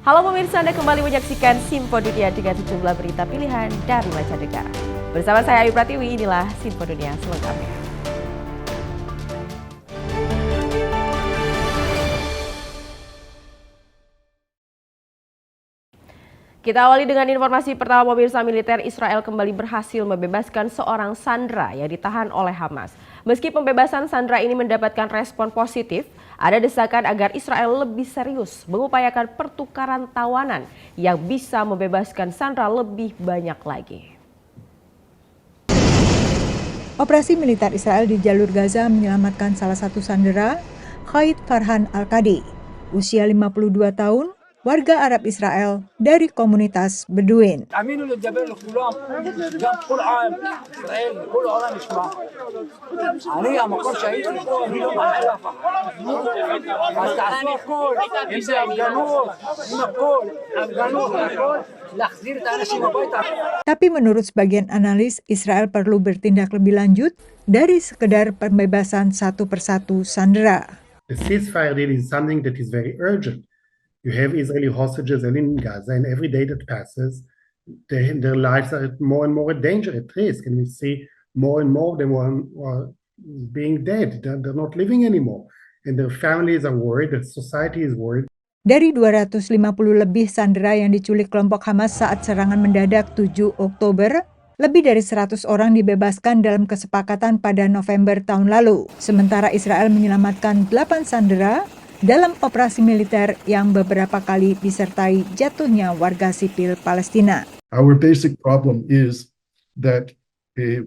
Halo pemirsa, Anda kembali menyaksikan Simpo Dunia dengan sejumlah berita pilihan dari mancanegara. Bersama saya Ayu Pratiwi, inilah Simpo Dunia selengkapnya. Kita awali dengan informasi pertama. Pemirsa, militer Israel kembali berhasil membebaskan seorang sandera yang ditahan oleh Hamas. Meski pembebasan sandera ini mendapatkan respon positif, ada desakan agar Israel lebih serius mengupayakan pertukaran tawanan yang bisa membebaskan sandera lebih banyak lagi. Operasi militer Israel di jalur Gaza menyelamatkan salah satu sandera, Khalid Farhan Al-Qadi, usia 52 tahun, warga Arab Israel dari komunitas Beduin. Tapi menurut sebagian analis, Israel perlu bertindak lebih lanjut dari sekedar pembebasan satu persatu sandera. The ceasefire deal is something that is very urgent. You have Israeli hostages in Gaza, and every day that passes, their lives are more and more in danger, at risk. And we see more and more of them are being dead. They're not living anymore. And their families are worried, the society is worried. Dari 250 lebih sandera yang diculik kelompok Hamas saat serangan mendadak 7 Oktober, lebih dari 100 orang dibebaskan dalam kesepakatan pada November tahun lalu. Sementara Israel menyelamatkan 8 sandera dalam operasi militer yang beberapa kali disertai jatuhnya warga sipil Palestina. Our basic problem is that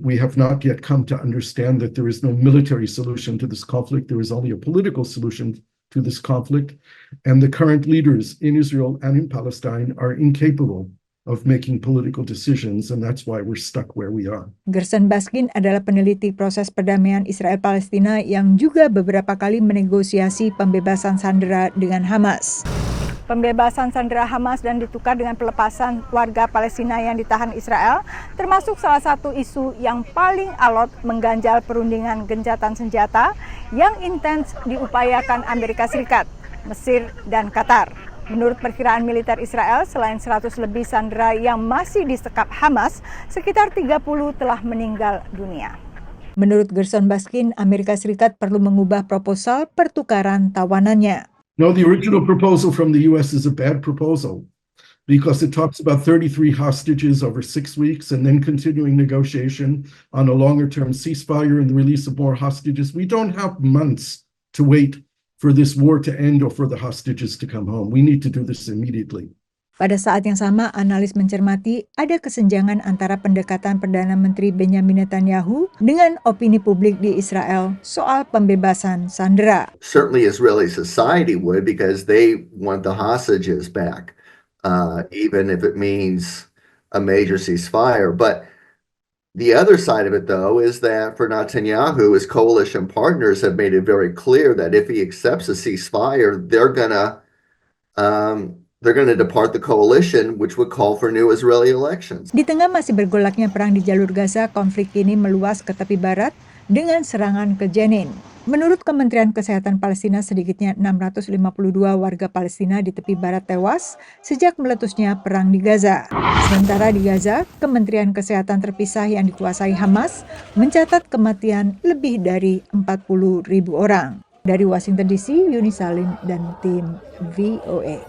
we have not yet come to understand that there is no military solution to this conflict. There is only a political solution to this conflict. And the current leaders in Israel and in Palestine are incapable of making political decisions, and that's why we're stuck where we are. Gerson Baskin adalah peneliti proses perdamaian Israel-Palestina yang juga beberapa kali menegosiasi pembebasan sandera dengan Hamas. Pembebasan sandera Hamas dan ditukar dengan pelepasan warga Palestina yang ditahan Israel termasuk salah satu isu yang paling alot mengganjal perundingan gencatan senjata yang intens diupayakan Amerika Serikat, Mesir, dan Qatar. Menurut perkiraan militer Israel, selain 100 lebih sandera yang masih disekap Hamas, sekitar 30 telah meninggal dunia. Menurut Gerson Baskin, Amerika Serikat perlu mengubah proposal pertukaran tawanannya. No, the original proposal from the U.S. is a bad proposal because it talks about 33 hostages over 6 weeks and then continuing negotiation on a longer-term ceasefire and the release of more hostages. We don't have months to wait for this war to end or for the hostages to come home. We need to do this immediately. Pada saat yang sama, analis mencermati ada kesenjangan antara pendekatan Perdana Menteri Benjamin Netanyahu dengan opini publik di Israel soal pembebasan sandera. Certainly Israeli society would, because they want the hostages back, even if it means a major ceasefire. But the other side of it, though, is that for Netanyahu, his coalition partners have made it very clear that if he accepts a ceasefire, they're gonna depart the coalition, which would call for new Israeli elections. Di tengah masih bergolaknya perang di jalur Gaza, konflik ini meluas ke tepi barat dengan serangan ke Jenin. Menurut Kementerian Kesehatan Palestina, sedikitnya 652 warga Palestina di tepi barat tewas sejak meletusnya perang di Gaza. Sementara di Gaza, Kementerian Kesehatan terpisah yang dikuasai Hamas mencatat kematian lebih dari 40.000 orang. Dari Washington DC, Yuni Salim dan tim VOA.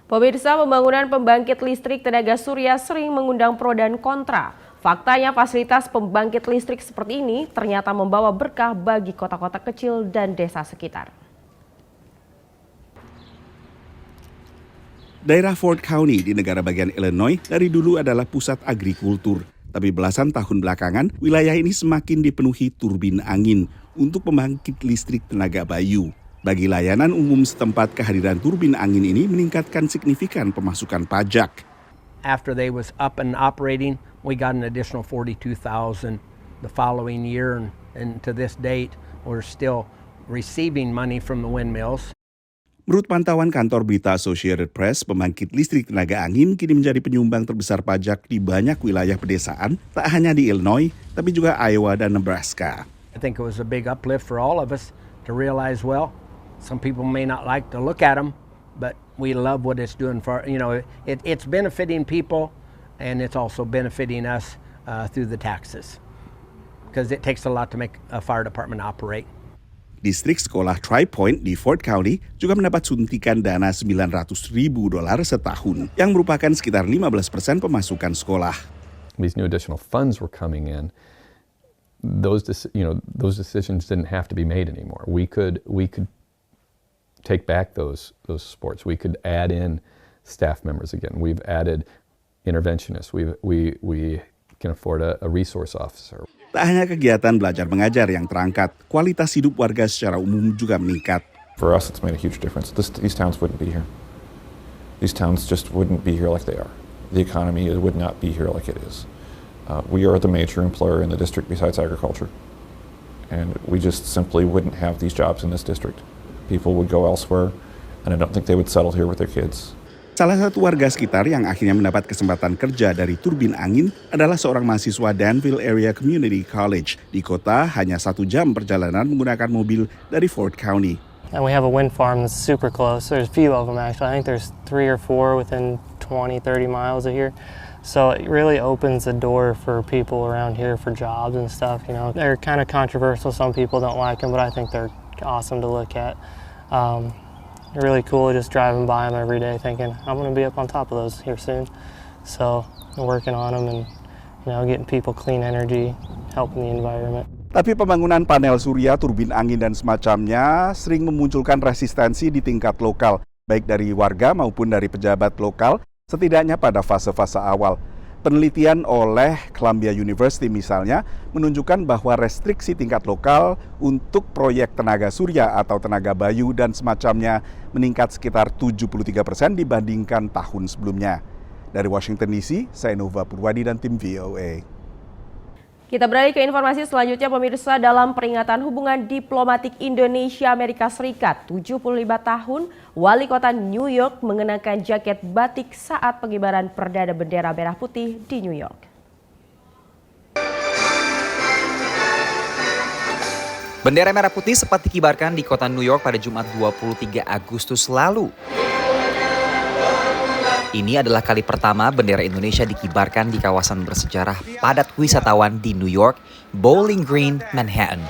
Pemirsa, pembangunan pembangkit listrik tenaga surya sering mengundang pro dan kontra. Faktanya fasilitas pembangkit listrik seperti ini ternyata membawa berkah bagi kota-kota kecil dan desa sekitar. Daerah Ford County di negara bagian Illinois dari dulu adalah pusat agrikultur. Tapi belasan tahun belakangan, wilayah ini semakin dipenuhi turbin angin untuk pembangkit listrik tenaga bayu. Bagi layanan umum setempat, kehadiran turbin angin ini meningkatkan signifikan pemasukan pajak. After they was up and operating, we got an additional $42,000 the following year, and to this date, we're still receiving money from the windmills. Menurut pantauan kantor berita Associated Press, pembangkit listrik tenaga angin kini menjadi penyumbang terbesar pajak di banyak wilayah pedesaan, tak hanya di Illinois, tapi juga Iowa dan Nebraska. I think it was a big uplift for all of us to realize, well, some people may not like to look at them, but we love what it's doing for, it's benefiting people, and it's also benefiting us through the taxes, because it takes a lot to make a fire department operate. Distrik sekolah Tri-Point di Ford County juga mendapat suntikan dana $900.000 setahun, yang merupakan sekitar 15% pemasukan sekolah. These new additional funds were coming in. Those decisions didn't have to be made anymore. We could take back those sports. We could add in staff members again. We've added interventionists. We can afford a resource officer. Tak hanya kegiatan belajar mengajar yang terangkat, kualitas hidup warga secara umum juga meningkat. For us, it's made a huge difference. These towns wouldn't be here. These towns just wouldn't be here like they are. The economy would not be here like it is. We are the major employer in the district besides agriculture. And we just simply wouldn't have these jobs in this district. People would go elsewhere, and I don't think they would settle here with their kids. Salah satu warga sekitar yang akhirnya mendapat kesempatan kerja dari turbin angin adalah seorang mahasiswa Danville Area Community College. Di kota hanya 1 jam perjalanan menggunakan mobil dari Ford County. And we have a wind farm that's super close. There's a few of them actually. I think there's 3 or 4 within 20, 30 miles of here. So it really opens the door for people around here for jobs and stuff. They're kind of controversial. Some people don't like them, but I think they're awesome to look at. Really cool just driving by them every day thinking, I'm going to be up on top of those here soon. So I'm working on them and getting people clean energy, helping the environment. Tapi pembangunan panel surya, turbin angin dan semacamnya sering memunculkan resistensi di tingkat lokal, baik dari warga maupun dari pejabat lokal, setidaknya pada fase-fase awal. Penelitian oleh Columbia University misalnya menunjukkan bahwa restriksi tingkat lokal untuk proyek tenaga surya atau tenaga bayu dan semacamnya meningkat sekitar 73% dibandingkan tahun sebelumnya. Dari Washington DC, saya Nova Purwadi dan tim VOA. Kita beralih ke informasi selanjutnya, pemirsa. Dalam peringatan hubungan diplomatik Indonesia-Amerika Serikat 75 tahun, Wali Kota New York mengenakan jaket batik saat pengibaran perdana bendera merah putih di New York. Bendera merah putih sempat dikibarkan di kota New York pada Jumat 23 Agustus lalu. Ini adalah kali pertama bendera Indonesia dikibarkan di kawasan bersejarah padat wisatawan di New York, Bowling Green, Manhattan.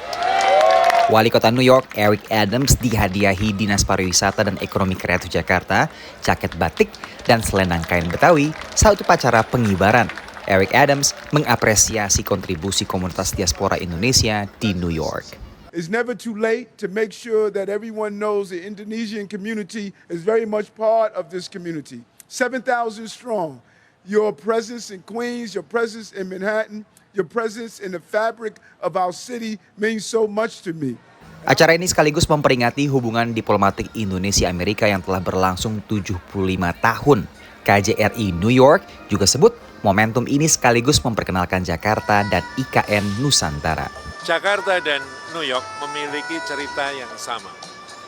Wali Kota New York, Eric Adams, dihadiahi Dinas Pariwisata dan Ekonomi Kreatif Jakarta, jaket batik, dan selendang kain Betawi saat upacara pengibaran. Eric Adams mengapresiasi kontribusi komunitas diaspora Indonesia di New York. It's never too late to make sure that everyone knows the Indonesian community is very much part of this community. 7,000 strong. Your presence in Queens, your presence in Manhattan, your presence in the fabric of our city means so much to me. Acara ini sekaligus memperingati hubungan diplomatik Indonesia-Amerika yang telah berlangsung 75 tahun. KJRI New York juga sebut momentum ini sekaligus memperkenalkan Jakarta dan IKN Nusantara. Jakarta dan New York memiliki cerita yang sama.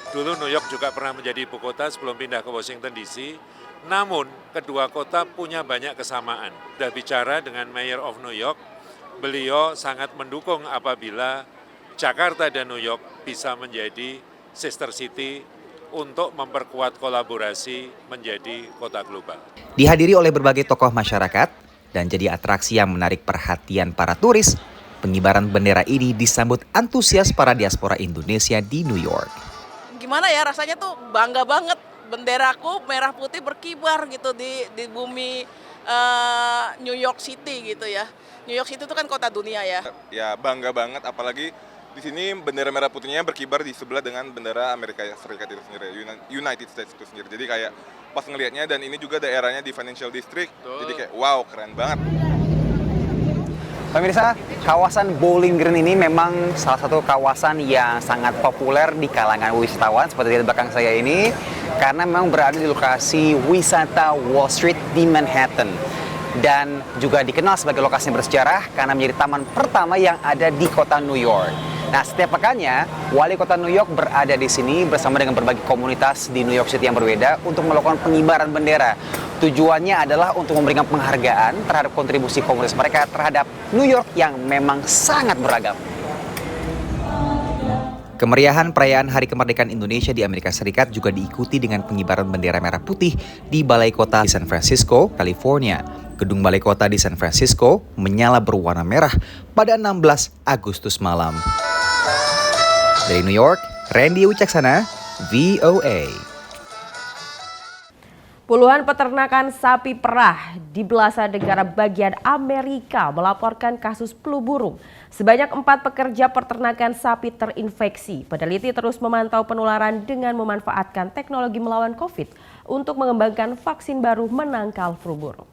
Dulu New York juga pernah menjadi ibu kota sebelum pindah ke Washington DC. Namun, kedua kota punya banyak kesamaan. Sudah bicara dengan Mayor of New York, beliau sangat mendukung apabila Jakarta dan New York bisa menjadi sister city untuk memperkuat kolaborasi menjadi kota global. Dihadiri oleh berbagai tokoh masyarakat dan jadi atraksi yang menarik perhatian para turis, pengibaran bendera ini disambut antusias para diaspora Indonesia di New York. Gimana ya, rasanya tuh bangga banget. Benderaku merah putih berkibar gitu di bumi New York City gitu ya. New York City itu kan kota dunia ya. Ya bangga banget, apalagi di sini bendera merah putihnya berkibar di sebelah dengan bendera Amerika Serikat itu sendiri, United States itu sendiri. Jadi kayak pas ngelihatnya, dan ini juga daerahnya di Financial District, jadi kayak wow, keren banget. Pemirsa, kawasan Bowling Green ini memang salah satu kawasan yang sangat populer di kalangan wisatawan seperti di belakang saya ini, karena memang berada di lokasi wisata Wall Street di Manhattan. Dan juga dikenal sebagai lokasi bersejarah karena menjadi taman pertama yang ada di kota New York. Nah, setiap pekannya, Wali Kota New York berada di sini bersama dengan berbagai komunitas di New York City yang berbeda untuk melakukan pengibaran bendera. Tujuannya adalah untuk memberikan penghargaan terhadap kontribusi komunitas mereka terhadap New York yang memang sangat beragam. Kemeriahan perayaan Hari Kemerdekaan Indonesia di Amerika Serikat juga diikuti dengan pengibaran bendera merah putih di Balai Kota di San Francisco, California. Gedung Balai Kota di San Francisco menyala berwarna merah pada 16 Agustus malam. Dari New York, Randy Wicaksana, VOA. Puluhan peternakan sapi perah di belasan negara bagian Amerika melaporkan kasus flu burung. Sebanyak 4 pekerja peternakan sapi terinfeksi. Peneliti terus memantau penularan dengan memanfaatkan teknologi melawan COVID untuk mengembangkan vaksin baru menangkal flu burung.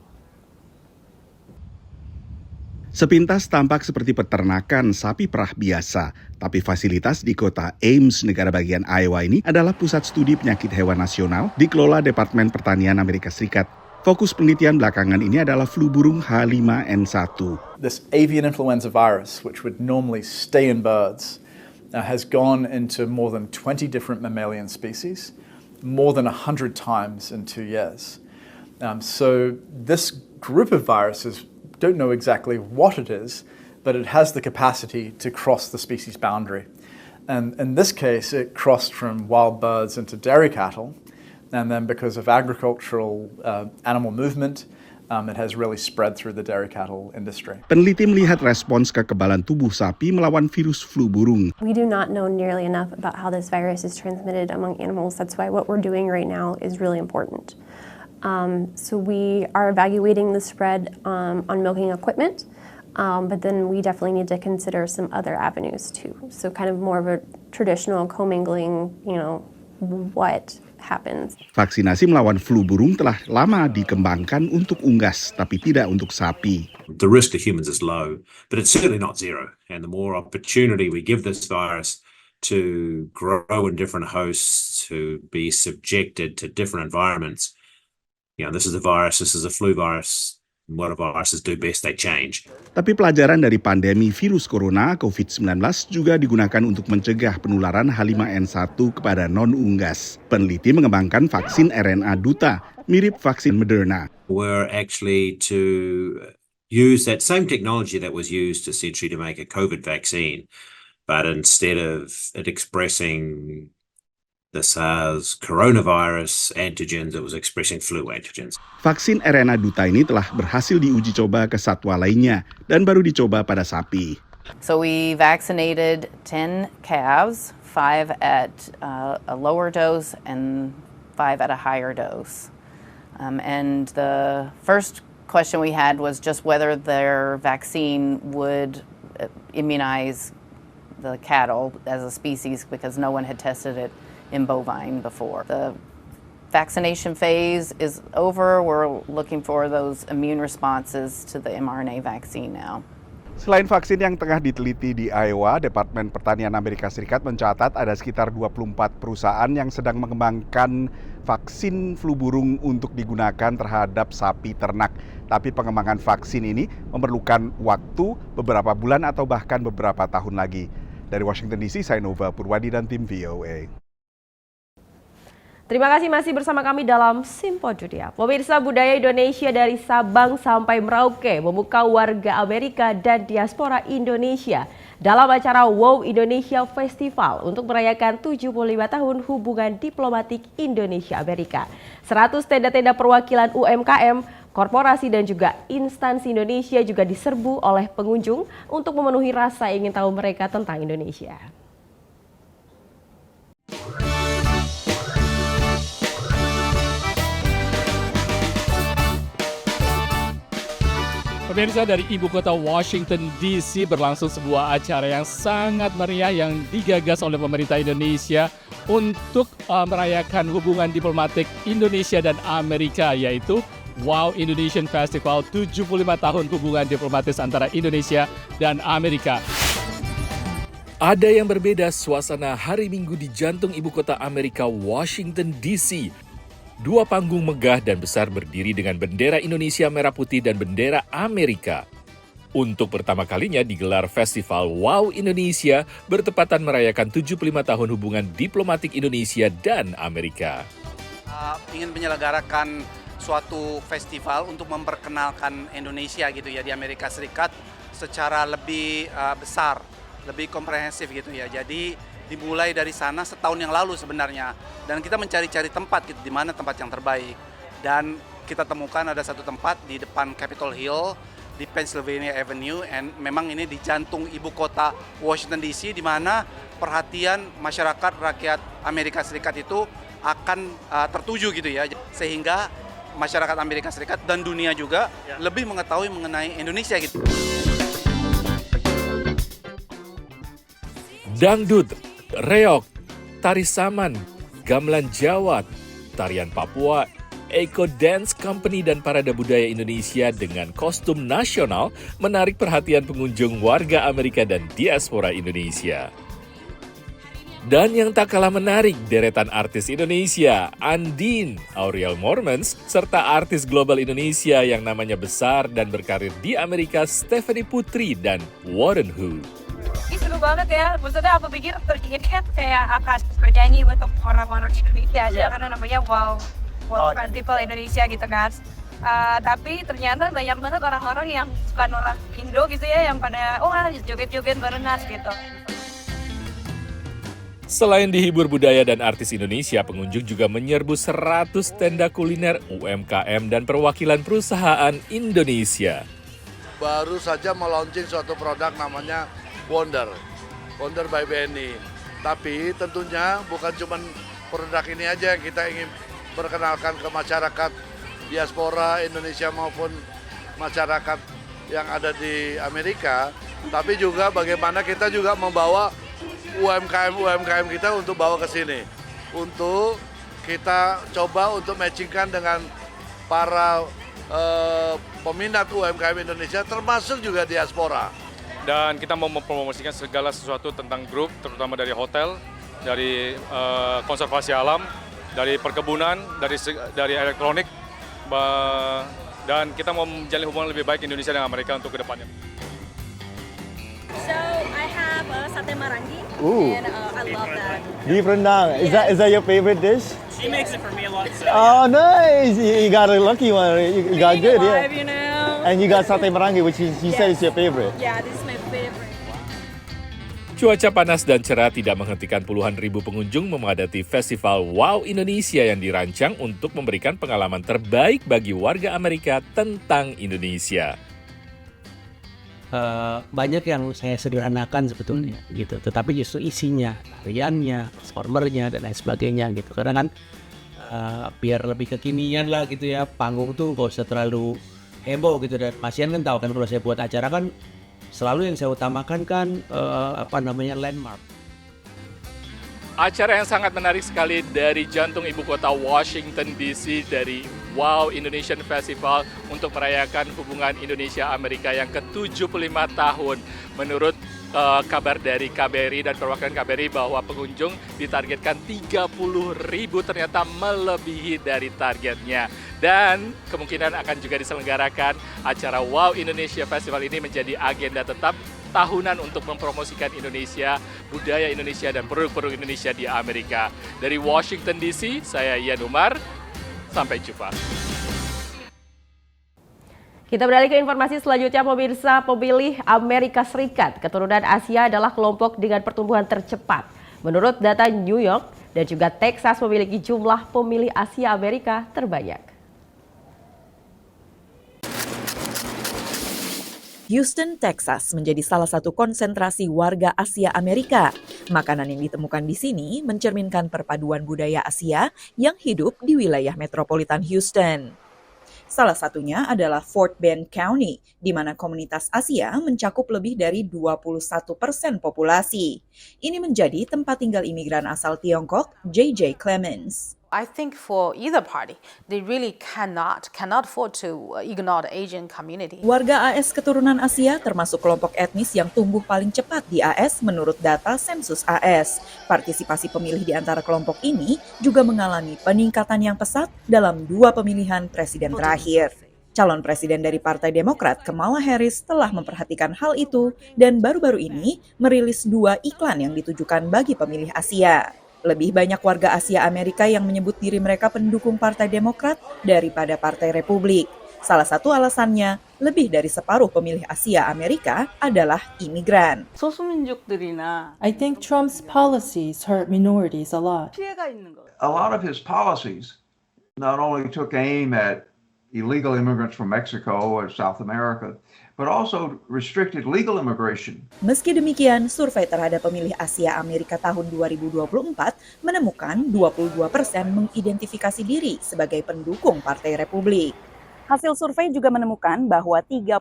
Sepintas tampak seperti peternakan sapi perah biasa, tapi fasilitas di kota Ames, negara bagian Iowa ini adalah pusat studi penyakit hewan nasional dikelola Departemen Pertanian Amerika Serikat. Fokus penelitian belakangan ini adalah flu burung H5N1. This avian influenza virus, which would normally stay in birds, has gone into more than 20 different mammalian species, more than 100 times in 2 years. So this group of viruses don't know exactly what it is, but it has the capacity to cross the species boundary. And in this case, it crossed from wild birds into dairy cattle, and then because of agricultural animal movement, it has really spread through the dairy cattle industry. Peneliti melihat respons kekebalan tubuh sapi melawan virus flu burung. We do not know nearly enough about how this virus is transmitted among animals. That's why what we're doing right now is really important. So we are evaluating the spread on milking equipment, but then we definitely need to consider some other avenues too. So kind of more of a traditional commingling, what happens. Vaksinasi melawan flu burung telah lama dikembangkan untuk unggas, tapi tidak untuk sapi. The risk to humans is low, but it's certainly not zero. And the more opportunity we give this virus to grow in different hosts, to be subjected to different environments, this is a virus, this is a flu virus. What do viruses do best? They change. Tapi pelajaran dari pandemi virus corona COVID-19 juga digunakan untuk mencegah penularan H5N1 kepada non-unggas. Peneliti mengembangkan vaksin RNA duta, mirip vaksin Moderna. We're actually to use that same technology that was used essentially to make a COVID vaccine, but instead of it expressing the SARS coronavirus antigens, it was expressing flu antigens. Vaksin RNA duta ini telah berhasil diuji coba ke satwa lainnya dan baru dicoba pada sapi. So we vaccinated 10 calves, 5 at a lower dose and 5 at a higher dose. And the first question we had was just whether their vaccine would immunize the cattle as a species, because no one had tested it in bovine before. The vaccination phase is over. We're looking for those immune responses to the mRNA vaccine now. Selain vaksin yang tengah diteliti di Iowa, Departemen Pertanian Amerika Serikat mencatat ada sekitar 24 perusahaan yang sedang mengembangkan vaksin flu burung untuk digunakan terhadap sapi ternak. Tapi pengembangan vaksin ini memerlukan waktu beberapa bulan atau bahkan beberapa tahun lagi. Dari Washington DC, saya Nova Purwadi dan tim VOA. Terima kasih masih bersama kami dalam Simpojudia. Pemirsa, budaya Indonesia dari Sabang sampai Merauke membuka warga Amerika dan diaspora Indonesia dalam acara Wow Indonesia Festival untuk merayakan 75 tahun hubungan diplomatik Indonesia-Amerika. 100 tenda-tenda perwakilan UMKM, korporasi dan juga instansi Indonesia juga diserbu oleh pengunjung untuk memenuhi rasa ingin tahu mereka tentang Indonesia. Pemirsa, dari ibu kota Washington DC berlangsung sebuah acara yang sangat meriah yang digagas oleh pemerintah Indonesia untuk merayakan hubungan diplomatik Indonesia dan Amerika, yaitu Wow Indonesian Festival 75 tahun hubungan diplomatis antara Indonesia dan Amerika. Ada yang berbeda suasana hari Minggu di jantung ibu kota Amerika, Washington DC. 2 panggung megah dan besar berdiri dengan bendera Indonesia merah putih dan bendera Amerika. Untuk pertama kalinya digelar Festival Wow Indonesia bertepatan merayakan 75 tahun hubungan diplomatik Indonesia dan Amerika. Ingin menyelenggarakan suatu festival untuk memperkenalkan Indonesia gitu ya di Amerika Serikat secara lebih besar, lebih komprehensif gitu ya. Jadi dimulai dari sana setahun yang lalu sebenarnya. Dan kita mencari-cari tempat gitu, di mana tempat yang terbaik. Dan kita temukan ada satu tempat di depan Capitol Hill, di Pennsylvania Avenue, and memang ini di jantung ibu kota Washington DC, di mana perhatian masyarakat rakyat Amerika Serikat itu akan tertuju gitu ya, sehingga masyarakat Amerika Serikat dan dunia juga lebih mengetahui mengenai Indonesia gitu. Dangdut, reog, tari saman, gamelan Jawa, tarian Papua, Eco Dance Company dan parade budaya Indonesia dengan kostum nasional menarik perhatian pengunjung warga Amerika dan diaspora Indonesia. Dan yang tak kalah menarik, deretan artis Indonesia, Andin, Auriel Mormons, serta artis global Indonesia yang namanya besar dan berkarir di Amerika, Stephanie Putri dan Warren Hu. Ini seru banget ya, maksudnya aku pikir ini kan kayak akan bernyanyi untuk orang-orang Indonesia aja, karena namanya Wow Festival Indonesia gitu kan. Tapi ternyata banyak banget orang-orang yang bukan orang Indo gitu ya, yang pada joget-joget barengan gitu. Selain dihibur budaya dan artis Indonesia, pengunjung juga menyerbu 100 tenda kuliner UMKM dan perwakilan perusahaan Indonesia. Baru saja melaunching suatu produk namanya Wonder by BNI. Tapi tentunya bukan cuma produk ini aja yang kita ingin perkenalkan ke masyarakat diaspora Indonesia maupun masyarakat yang ada di Amerika, tapi juga bagaimana kita juga membawa UMKM kita untuk bawa ke sini, untuk kita coba untuk matchingkan dengan para peminat UMKM Indonesia, termasuk juga diaspora. Dan kita mau mempromosikan segala sesuatu tentang grup, terutama dari hotel, dari konservasi alam, dari perkebunan, dari elektronik, dan kita mau menjalin hubungan lebih baik Indonesia dan Amerika untuk kedepannya. So I have sate marangi, and I love that. Beef rendang. Is that your favorite dish? She makes it for me a lot. So. Oh, nice! You got a lucky one. You got good, yeah. You know. And you got sate marangi, which you said is your favorite. Yeah, this is my favorite. Cuaca panas dan cerah tidak menghentikan puluhan ribu pengunjung memadati Festival Wow Indonesia yang dirancang untuk memberikan pengalaman terbaik bagi warga Amerika tentang Indonesia. Banyak yang saya sederhanakan sebetulnya gitu, tetapi justru isinya, tariannya, performernya dan lain sebagainya gitu, karena kan biar lebih kekinian lah gitu ya, panggung tuh gak usah terlalu heboh gitu. Dan Masian kan tahu kan kalau saya buat acara kan selalu yang saya utamakan kan landmark. Acara yang sangat menarik sekali dari jantung ibu kota Washington DC, dari Wow Indonesian Festival untuk merayakan hubungan Indonesia-Amerika yang ke-75 tahun. Menurut kabar dari KBRI dan perwakilan KBRI bahwa pengunjung ditargetkan 30.000, ternyata melebihi dari targetnya. Dan kemungkinan akan juga diselenggarakan acara Wow Indonesia Festival ini menjadi agenda tetap tahunan untuk mempromosikan Indonesia, budaya Indonesia, dan produk-produk Indonesia di Amerika. Dari Washington DC, saya Ian Umar. Sampai jumpa. Kita beralih ke informasi selanjutnya, pemirsa. Pemilih Amerika Serikat keturunan Asia adalah kelompok dengan pertumbuhan tercepat. Menurut data New York dan juga Texas memiliki jumlah pemilih Asia Amerika terbanyak. Houston, Texas menjadi salah satu konsentrasi warga Asia Amerika. Makanan yang ditemukan di sini mencerminkan perpaduan budaya Asia yang hidup di wilayah metropolitan Houston. Salah satunya adalah Fort Bend County, di mana komunitas Asia mencakup lebih dari 21% populasi. Ini menjadi tempat tinggal imigran asal Tiongkok, J.J. Clemens. I think for either party, they really cannot afford to ignore the Asian community. Warga AS keturunan Asia termasuk kelompok etnis yang tumbuh paling cepat di AS menurut data Sensus AS. Partisipasi pemilih di antara kelompok ini juga mengalami peningkatan yang pesat dalam 2 pemilihan presiden terakhir. Calon presiden dari Partai Demokrat, Kamala Harris, telah memperhatikan hal itu dan baru-baru ini merilis 2 iklan yang ditujukan bagi pemilih Asia. Lebih banyak warga Asia Amerika yang menyebut diri mereka pendukung Partai Demokrat daripada Partai Republik. Salah satu alasannya, lebih dari separuh pemilih Asia Amerika adalah imigran. I think Trump's policies hurt minorities a lot. A lot of his policies not only took aim at illegal immigrants from Mexico or South America, but also restricted legal immigration. Meski demikian, survei terhadap pemilih Asia Amerika tahun 2024 menemukan 22% mengidentifikasi diri sebagai pendukung Partai Republik. Hasil survei juga menemukan bahwa 31%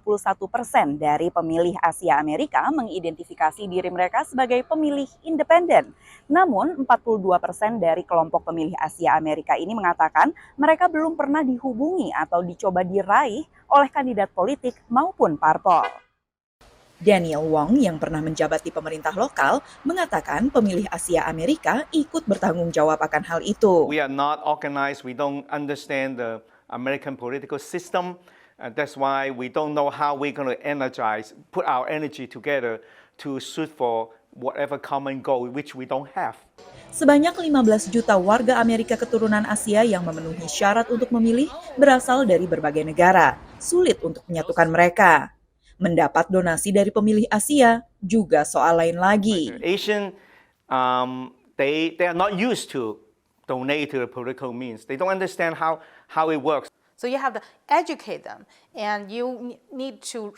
dari pemilih Asia Amerika mengidentifikasi diri mereka sebagai pemilih independen. Namun, 42% dari kelompok pemilih Asia Amerika ini mengatakan mereka belum pernah dihubungi atau dicoba diraih oleh kandidat politik maupun parpol. Daniel Wong yang pernah menjabat di pemerintah lokal mengatakan pemilih Asia Amerika ikut bertanggung jawab akan hal itu. We are not organized, we don't understand the American political system. That's why we don't know how we're going to energize, put our energy together to shoot for whatever common goal which we don't have. Sebanyak 15 juta warga Amerika keturunan Asia yang memenuhi syarat untuk memilih berasal dari berbagai negara. Sulit untuk menyatukan mereka. Mendapat donasi dari pemilih Asia juga soal lain lagi. Asian, they are not used to donate to the political means. They don't understand how it works. So you have to educate them and you need to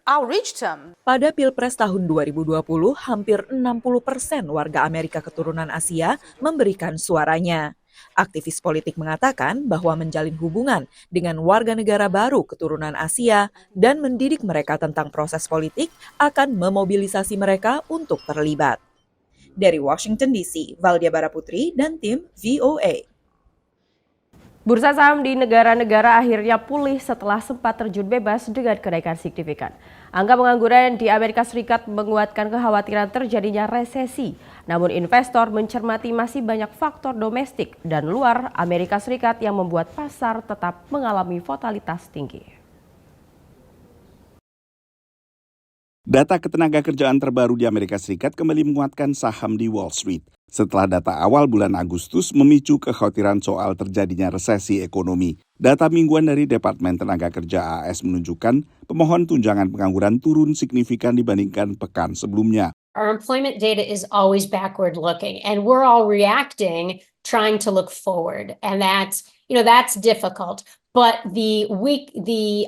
outreach them. Pada Pilpres tahun 2020, hampir 60% warga Amerika keturunan Asia memberikan suaranya. Aktivis politik mengatakan bahwa menjalin hubungan dengan warga negara baru keturunan Asia dan mendidik mereka tentang proses politik akan memobilisasi mereka untuk terlibat. Dari Washington DC, Valdia Baraputri dan tim VOA. Bursa saham di negara-negara akhirnya pulih setelah sempat terjun bebas dengan kenaikan signifikan. Angka pengangguran di Amerika Serikat menguatkan kekhawatiran terjadinya resesi. Namun investor mencermati masih banyak faktor domestik dan luar Amerika Serikat yang membuat pasar tetap mengalami volatilitas tinggi. Data ketenagakerjaan terbaru di Amerika Serikat kembali menguatkan saham di Wall Street. Setelah data awal bulan Agustus memicu kekhawatiran soal terjadinya resesi ekonomi. Data mingguan dari Departemen Tenaga Kerja AS menunjukkan pemohon tunjangan pengangguran turun signifikan dibandingkan pekan sebelumnya. Our employment data is always backward looking and we're all reacting trying to look forward, and that's difficult. But the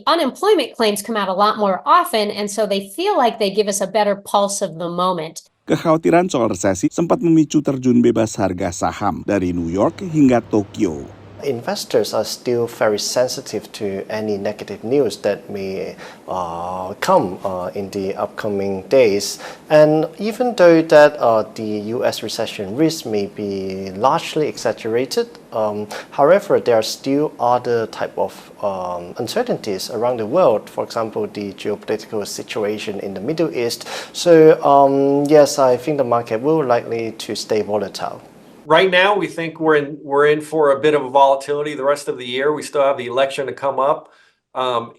unemployment claims come out a lot more often, and so they feel like they give us a better pulse of the moment. Kekhawatiran soal resesi sempat memicu terjun bebas harga saham dari New York hingga Tokyo. Investors are still very sensitive to any negative news that may come in the upcoming days. And even though that the U.S. recession risk may be largely exaggerated, however, there are still other type of uncertainties around the world. For example, the geopolitical situation in the Middle East. So yes, I think the market will likely to stay volatile. Right now, we think we're in for a bit of a volatility the rest of the year. We still have the election to come up.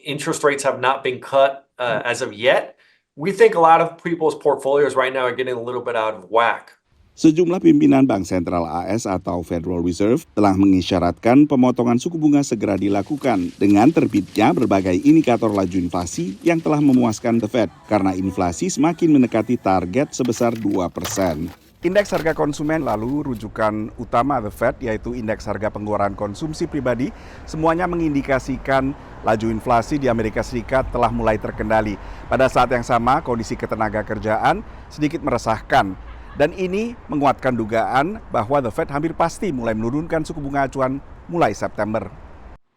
Interest rates have not been cut as of yet. We think a lot of people's portfolios right now are getting a little bit out of whack. Sejumlah pimpinan Bank Sentral AS atau Federal Reserve telah mengisyaratkan pemotongan suku bunga segera dilakukan dengan terbitnya berbagai indikator laju inflasi yang telah memuaskan The Fed karena inflasi semakin mendekati target sebesar 2%. Indeks harga konsumen lalu rujukan utama The Fed yaitu indeks harga pengeluaran konsumsi pribadi semuanya mengindikasikan laju inflasi di Amerika Serikat telah mulai terkendali. Pada saat yang sama kondisi ketenagakerjaan sedikit meresahkan dan ini menguatkan dugaan bahwa The Fed hampir pasti mulai menurunkan suku bunga acuan mulai September.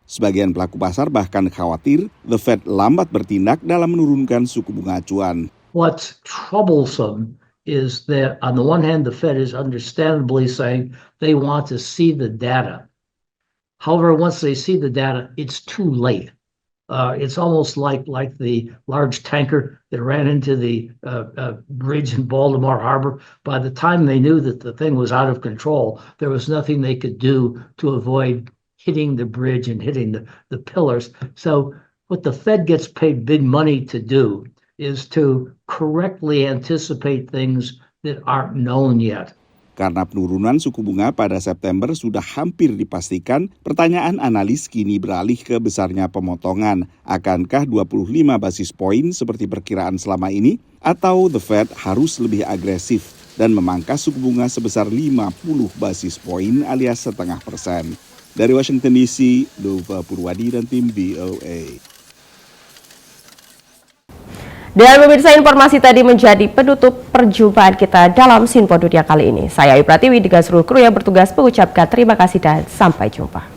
Sebagian pelaku pasar bahkan khawatir The Fed lambat bertindak dalam menurunkan suku bunga acuan. What's troublesome is that on the one hand, the Fed is understandably saying they want to see the data. However, once they see the data, it's too late. It's almost like the large tanker that ran into the bridge in Baltimore Harbor. By the time they knew that the thing was out of control, there was nothing they could do to avoid hitting the bridge and hitting the pillars. So what the Fed gets paid big money to do is to correctly anticipate things that aren't known yet. Karena penurunan suku bunga pada September sudah hampir dipastikan, pertanyaan analis kini beralih ke besarnya pemotongan. Akankah 25 basis poin seperti perkiraan selama ini? Atau The Fed harus lebih agresif dan memangkas suku bunga sebesar 50 basis poin alias 0,5%. Dari Washington DC, Dova Purwadi dan tim VOA. Dan pemirsa, informasi tadi menjadi penutup perjumpaan kita dalam Sinpo Dunia kali ini. Saya Ayu Pratiwi dengan seluruh kru yang bertugas mengucapkan terima kasih dan sampai jumpa.